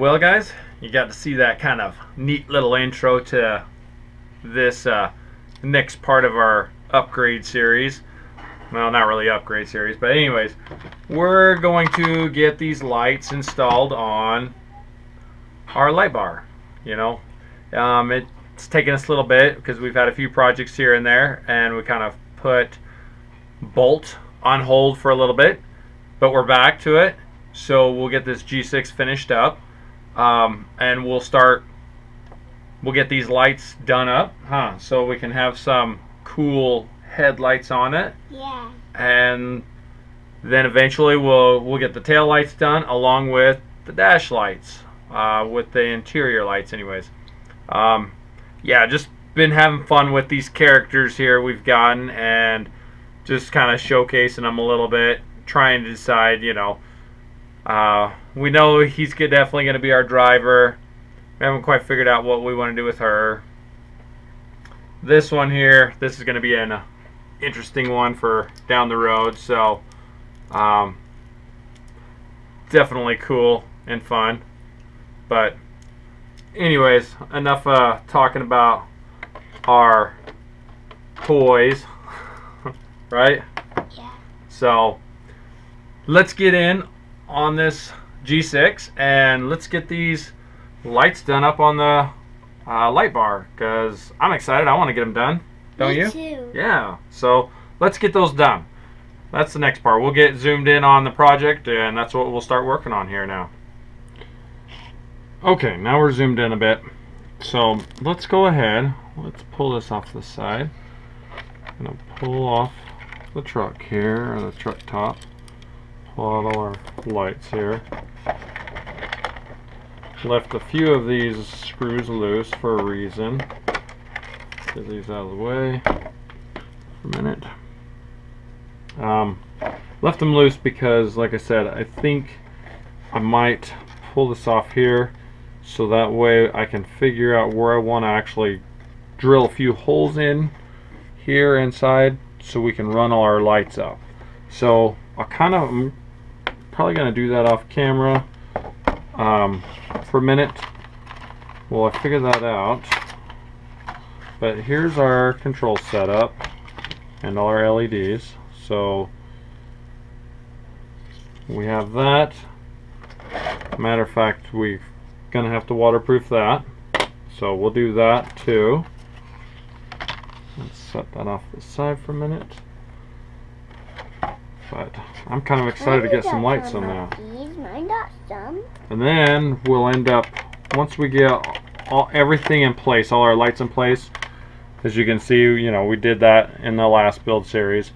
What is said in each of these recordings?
Well guys, you got to see that kind of neat little intro to this next part of our upgrade series. Well, not really upgrade series, but anyways, we're going to get these lights installed on our light bar. You know, it's taken us a little bit because we've had a few projects here and there, and we kind of put Bolt on hold for a little bit, but we're back to it. So we'll get this G6 finished up, and we'll get these lights done up, so we can have some cool headlights on it. Yeah. And then eventually we'll get the tail lights done along with the dash lights, with the interior lights anyways. Yeah, just been having fun with these characters here we've gotten, and just kind of showcasing them a little bit, trying to decide, you know, we know he's definitely going to be our driver. We haven't quite figured out what we want to do with her. This one here, this is going to be an interesting one for down the road, so definitely cool and fun. But anyways, enough talking about our toys. Right? Yeah. So let's get in on this G6 and let's get these lights done up on the light bar, because I'm excited. I want to get them done. Don't you? Me too. Yeah. So let's get those done. That's the next part. We'll get zoomed in on the project, and that's what we'll start working on here now. Okay, now we're zoomed in a bit. So let's go ahead. Let's pull this off the side. I'm going to pull off the truck here, or the truck top. Pull out all our lights here. Left a few of these screws loose for a reason. Get these out of the way for a minute. Left them loose because, like I said, I think I might pull this off here so that way I can figure out where I want to actually drill a few holes in here inside so we can run all our lights up. So I'm probably going to do that off camera for a minute while I figure that out. But here's our control setup and all our LEDs. So we have that. Matter of fact, we're going to have to waterproof that. So we'll do that too. Let's set that off to the side for a minute. But I'm kind of excited to get some lights on that. And then we'll end up, once we get everything in place, all our lights in place, as you can see, you know, we did that in the last build series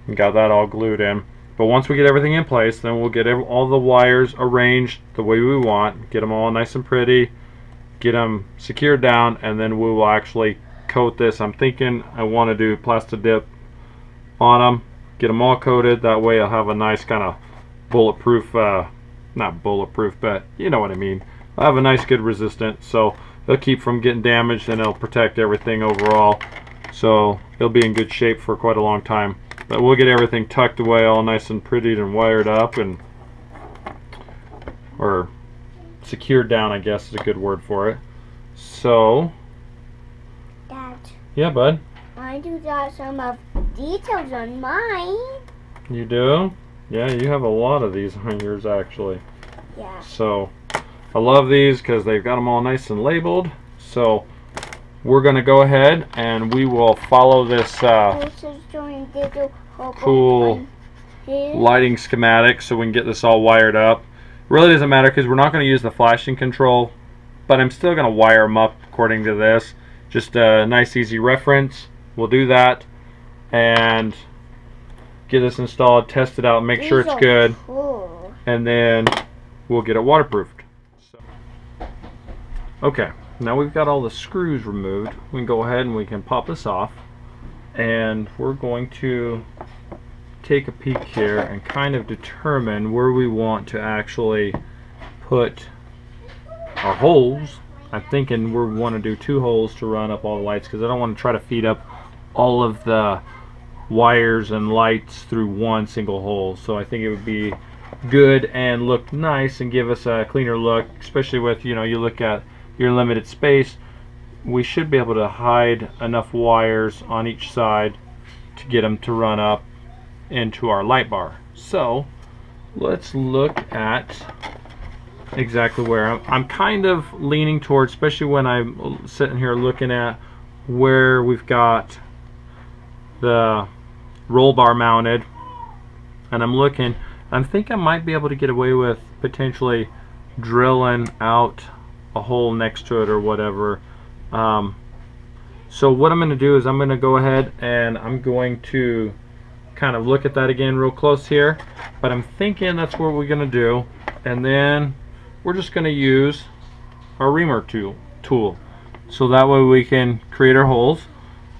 and got that all glued in. But once we get everything in place, then we'll get all the wires arranged the way we want, get them all nice and pretty, get them secured down, and then we will actually coat this. I'm thinking I want to do plastic dip on them, get them all coated. That way I'll have a nice kind of bulletproof, not bulletproof, but you know what I mean. I'll have a nice good resistance, so they'll keep from getting damaged, and it'll protect everything overall. So it'll be in good shape for quite a long time. But we'll get everything tucked away all nice and prettied and wired up, and or secured down, I guess is a good word for it. So Dad. Yeah, bud. I do got some of details on mine. You do? Yeah, you have a lot of these on yours actually. Yeah. So I love these because they've got them all nice and labeled. So we're going to go ahead and we will follow this cool lighting schematic so we can get this all wired up. Really doesn't matter because we're not going to use the flashing control, but I'm still going to wire them up according to this. Just a nice easy reference. We'll do that and get this installed, test it out, make sure it's good, cool. And then we'll get it waterproofed. So, okay, now we've got all the screws removed. We can go ahead and we can pop this off, and we're going to take a peek here and kind of determine where we want to actually put our holes. I'm thinking we want to do 2 holes to run up all the lights because I don't want to try to feed up all of the wires and lights through one single hole. So I think it would be good and look nice and give us a cleaner look, especially with, you know, you look at your limited space. We should be able to hide enough wires on each side to get them to run up into our light bar. So let's look at exactly where I'm kind of leaning towards, especially when I'm sitting here looking at where we've got the roll bar mounted, and I think I might be able to get away with potentially drilling out a hole next to it or whatever. So what I'm going to do is I'm going to go ahead and I'm going to kind of look at that again real close here, but I'm thinking that's what we're going to do, and then we're just going to use our reamer tool so that way we can create our holes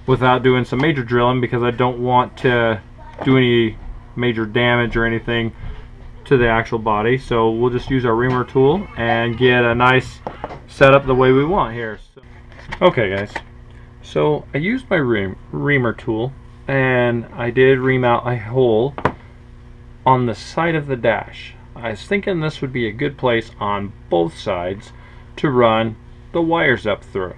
without doing some major drilling, because I don't want to do any major damage or anything to the actual body. So we'll just use our reamer tool and get a nice setup the way we want here. Okay guys, so I used my reamer tool and I did ream out a hole on the side of the dash. I was thinking this would be a good place on both sides to run the wires up through.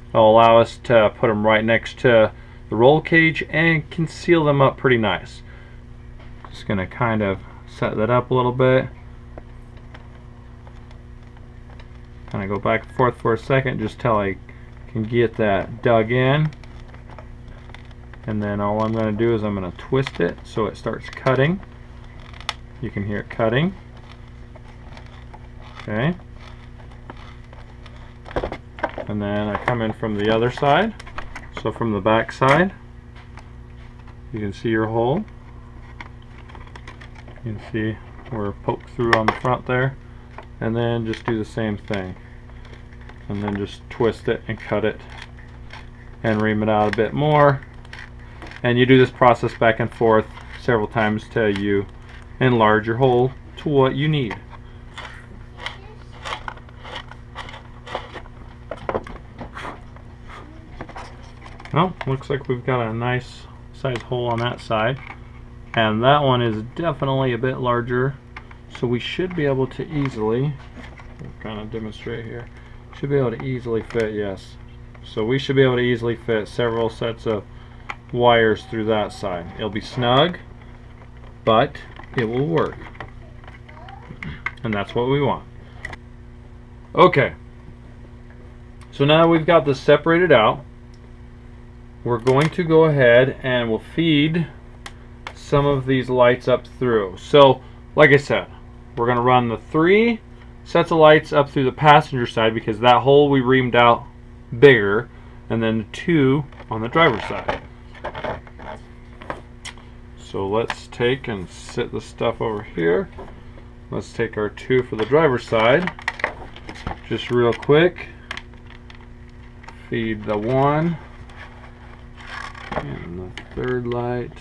It'll allow us to put them right next to the roll cage and conceal them up pretty nice. Just gonna kind of set that up a little bit. Kind of go back and forth for a second just till I can get that dug in. And then all I'm going to do is I'm going to twist it so it starts cutting. You can hear it cutting. Okay. And then I come in from the other side. So from the back side, you can see your hole. You can see where it poked through on the front there. And then just do the same thing. And then just twist it and cut it and ream it out a bit more. And you do this process back and forth several times till you enlarge your hole to what you need. Well, looks like we've got a nice size hole on that side, and that one is definitely a bit larger, so we should be able to easily, we'll kind of demonstrate here, should be able to easily fit, yes. So we should be able to easily fit several sets of wires through that side. It'll be snug, but it will work, and that's what we want. Okay, so now we've got this separated out. We're going to go ahead and we'll feed some of these lights up through. So like I said, we're going to run the 3 sets of lights up through the passenger side because that hole we reamed out bigger, and then the 2 on the driver's side. So let's take and sit the stuff over here. Let's take our 2 for the driver's side. Just real quick, feed the 1 and the 3rd light.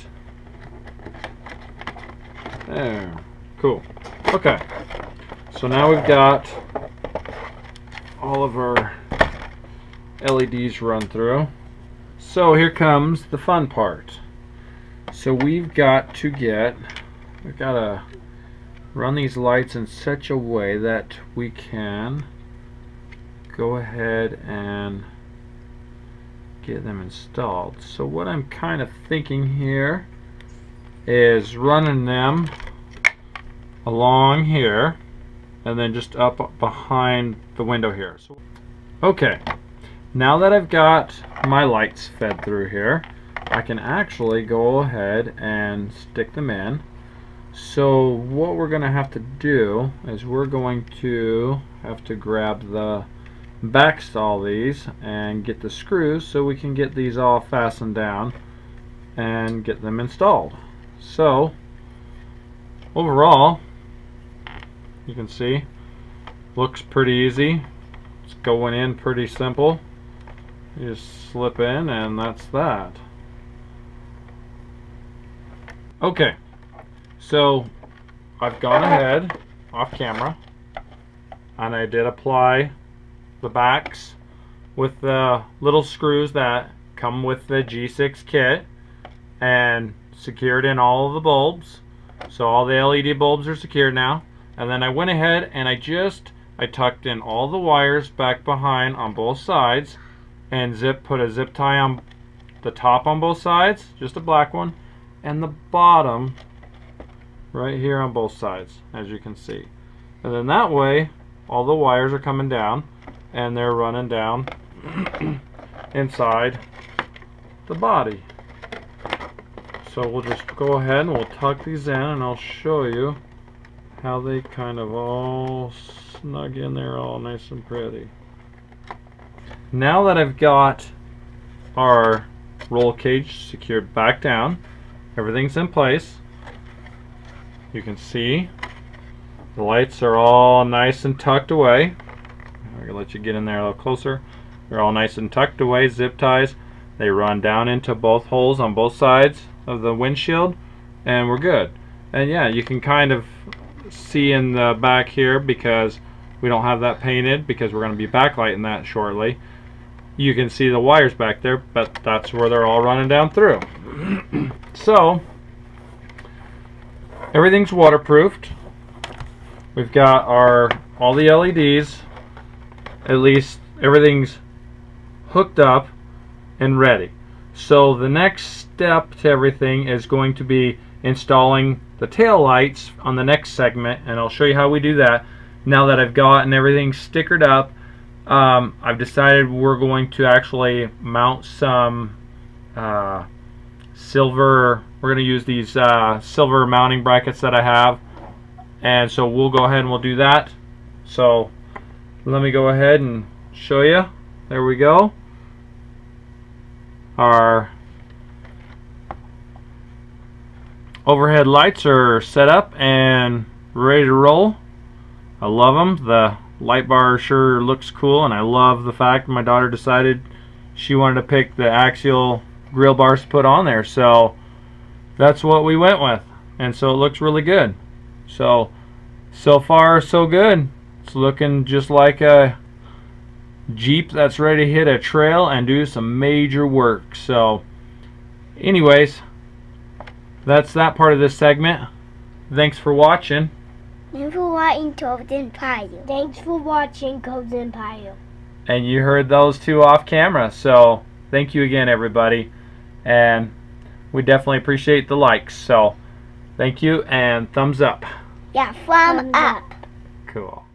There. Cool. Okay. So now we've got all of our LEDs run through. So here comes the fun part. So we've got to run these lights in such a way that we can go ahead and get them installed. So what I'm kind of thinking here is running them along here and then just up behind the window here. So, okay, now that I've got my lights fed through here, I can actually go ahead and stick them in. So what we're going to have to do is we're going to have to grab the backs to all these and get the screws so we can get these all fastened down and get them installed. So overall, you can see, looks pretty easy. It's going in pretty simple. You just slip in and that's that. Okay, so I've gone ahead off camera and I did apply the backs with the little screws that come with the G6 kit and secured in all of the bulbs. So all the LED bulbs are secured now. And then I went ahead and I tucked in all the wires back behind on both sides and put a zip tie on the top on both sides, just a black one, and the bottom right here on both sides, as you can see. And then that way all the wires are coming down and they're running down inside the body. So we'll just go ahead and we'll tuck these in, and I'll show you how they kind of all snug in there, all nice and pretty. Now that I've got our roll cage secured back down, everything's in place. You can see the lights are all nice and tucked away. I'm gonna let you get in there a little closer. They're all nice and tucked away, zip ties. They run down into both holes on both sides of the windshield, and we're good. And yeah, you can kind of see in the back here, because we don't have that painted because we're going to be backlighting that shortly. You can see the wires back there, but that's where they're all running down through. So everything's waterproofed. We've got all the LEDs, at least everything's hooked up and ready. So the next step to everything is going to be installing the tail lights on the next segment, and I'll show you how we do that. Now that I've gotten everything stickered up, I've decided we're going to actually mount some silver. We're going to use these silver mounting brackets that I have, and so we'll go ahead and we'll do that. So let me go ahead and show you. There we go. Our overhead lights are set up and ready to roll. I love them. The light bar sure looks cool, and I love the fact my daughter decided she wanted to pick the Axial grill bars to put on there, so that's what we went with, and so it looks really good. So far so good. It's looking just like a Jeep that's ready to hit a trail and do some major work. So anyways, that's that part of this segment. Thanks for watching. Thanks for watching CodesEmpire. Thanks for watching CodesEmpire. And you heard those two off camera, so thank you again, everybody, and we definitely appreciate the likes. So thank you, and thumbs up. Yeah, thumbs up. Cool.